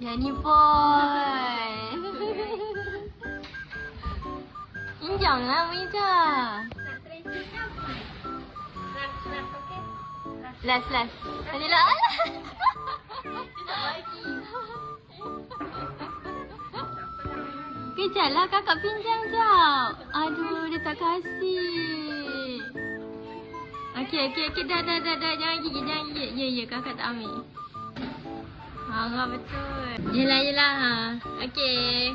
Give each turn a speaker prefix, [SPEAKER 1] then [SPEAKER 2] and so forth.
[SPEAKER 1] Yani boy. Pinjamlah Miza.
[SPEAKER 2] Nak stretching ke apa? Lap, okey?
[SPEAKER 1] Last. Adalah. Kejarlah kakak pinjam jap. Aduh, dia tak kasih. Okey. Dah. Jangan gigit. Ya, kakak tak ambil. Betul. Yelah. Ha. Okey.